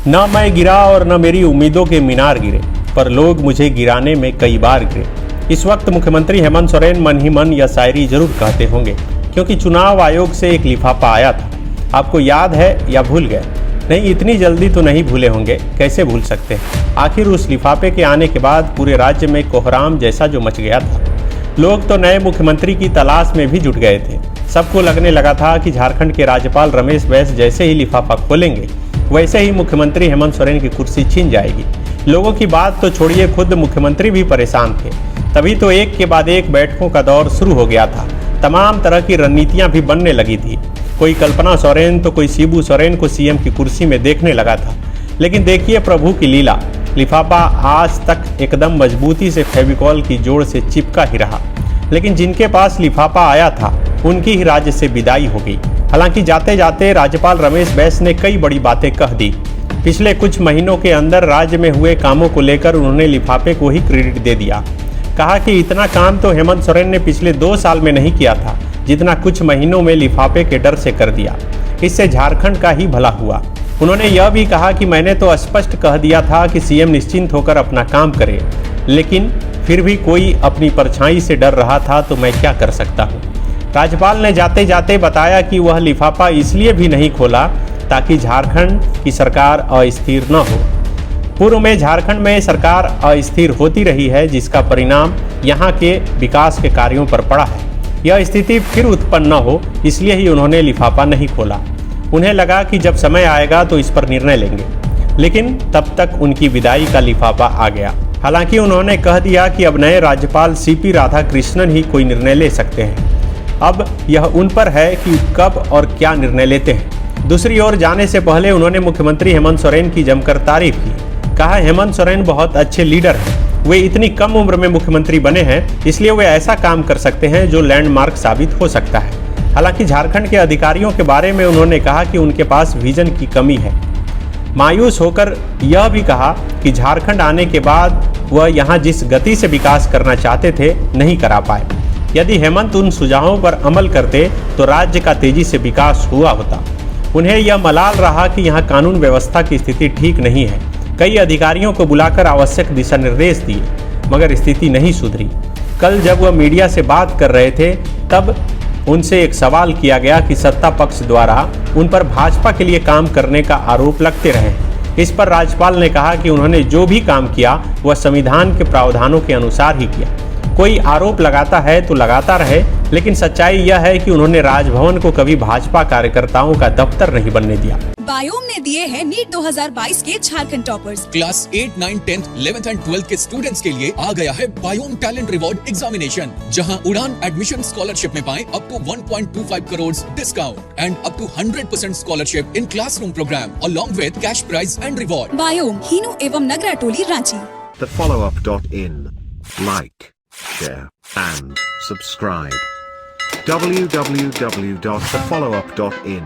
न मैं गिरा और न मेरी उम्मीदों के मीनार गिरे, पर लोग मुझे गिराने में कई बार गिरे। इस वक्त मुख्यमंत्री हेमंत सोरेन मन ही मन यह शायरी जरूर कहते होंगे, क्योंकि चुनाव आयोग से एक लिफाफा आया था। आपको याद है या भूल गए? नहीं, इतनी जल्दी तो नहीं भूले होंगे, कैसे भूल सकते हैं। आखिर उस लिफाफे के आने के बाद पूरे राज्य में कोहराम जैसा जो मच गया था। लोग तो नए मुख्यमंत्री की तलाश में भी जुट गए थे। सबको लगने लगा था कि झारखंड के राज्यपाल रमेश बैस जैसे ही लिफाफा खोलेंगे, वैसे ही मुख्यमंत्री हेमंत सोरेन की कुर्सी छीन जाएगी। लोगों की बात तो छोड़िए, खुद मुख्यमंत्री भी परेशान थे। तभी तो एक के बाद एक बैठकों का दौर शुरू हो गया था। तमाम तरह की रणनीतियां भी बनने लगी थी। कोई कल्पना सोरेन तो कोई शिबू सोरेन को सीएम की कुर्सी में देखने लगा था। लेकिन देखिए प्रभु की लीला, लिफाफा आज तक एकदम मजबूती से फेविकॉल की जोड़ से चिपका ही रहा। लेकिन जिनके पास लिफाफा आया था उनकी ही राज्य से विदाई हो गई। हालांकि जाते जाते राज्यपाल रमेश बैस ने कई बड़ी बातें कह दी। पिछले कुछ महीनों के अंदर राज्य में हुए कामों को लेकर उन्होंने लिफाफे को ही क्रेडिट दे दिया। कहा कि इतना काम तो हेमंत सोरेन ने पिछले 2 साल में नहीं किया था, जितना कुछ महीनों में लिफाफे के डर से कर दिया। इससे झारखंड का ही भला हुआ। उन्होंने यह भी कहा कि मैंने तो स्पष्ट कह दिया था कि सीएम निश्चिंत होकर अपना काम करे, लेकिन फिर भी कोई अपनी परछाई से डर रहा था, तो मैं क्या कर सकता हूँ। राज्यपाल ने जाते जाते बताया कि वह लिफाफा इसलिए भी नहीं खोला ताकि झारखंड की सरकार अस्थिर न हो। पूर्व में झारखंड में सरकार अस्थिर होती रही है, जिसका परिणाम यहाँ के विकास के कार्यों पर पड़ा है। यह स्थिति फिर उत्पन्न न हो, इसलिए ही उन्होंने लिफाफा नहीं खोला। उन्हें लगा कि जब समय आएगा तो इस पर निर्णय लेंगे, लेकिन तब तक उनकी विदाई का लिफाफा आ गया। हालांकि उन्होंने कह दिया कि अब नए राज्यपाल सीपी राधाकृष्णन ही कोई निर्णय ले सकते हैं। अब यह उन पर है कि कब और क्या निर्णय लेते हैं। दूसरी ओर जाने से पहले उन्होंने मुख्यमंत्री हेमंत सोरेन की जमकर तारीफ की। कहा, हेमंत सोरेन बहुत अच्छे लीडर हैं। वे इतनी कम उम्र में मुख्यमंत्री बने हैं, इसलिए वे ऐसा काम कर सकते हैं जो लैंडमार्क साबित हो सकता है। हालांकि झारखंड के अधिकारियों के बारे में उन्होंने कहा कि उनके पास विजन की कमी है। मायूस होकर यह भी कहा कि झारखंड आने के बाद वह यहाँ जिस गति से विकास करना चाहते थे, नहीं करा पाए। यदि हेमंत उन सुझावों पर अमल करते तो राज्य का तेजी से विकास हुआ होता। उन्हें यह मलाल रहा कि यहाँ कानून व्यवस्था की स्थिति ठीक नहीं है। कई अधिकारियों को बुलाकर आवश्यक दिशा निर्देश दिए, मगर स्थिति नहीं सुधरी। कल जब वह मीडिया से बात कर रहे थे, तब उनसे एक सवाल किया गया कि सत्ता पक्ष द्वारा उन पर भाजपा के लिए काम करने का आरोप लगते रहे। इस पर राज्यपाल ने कहा कि उन्होंने जो भी काम किया वह संविधान के प्रावधानों के अनुसार ही किया। कोई आरोप लगाता है तो लगाता रहे, लेकिन सच्चाई यह है कि उन्होंने राजभवन को कभी भाजपा कार्यकर्ताओं का दफ्तर नहीं बनने दिया। बायोम ने दिए हैं नीट 2022 के Jharkhand toppers. Class 8, 9, 10, 11th and 12th के स्टूडेंट्स के लिए आ गया है बायोम टैलेंट रिवॉर्ड एग्जामिनेशन, जहां उड़ान एडमिशन स्कॉलरशिप में पाएं up to 1.25 crore discount and up to 100% scholarship in classroom program along with cash prize and reward. बायोम, हीनू एवं नगरा टोली, Ranchi. The followup.in. Like, share and subscribe. www.thefollowup.in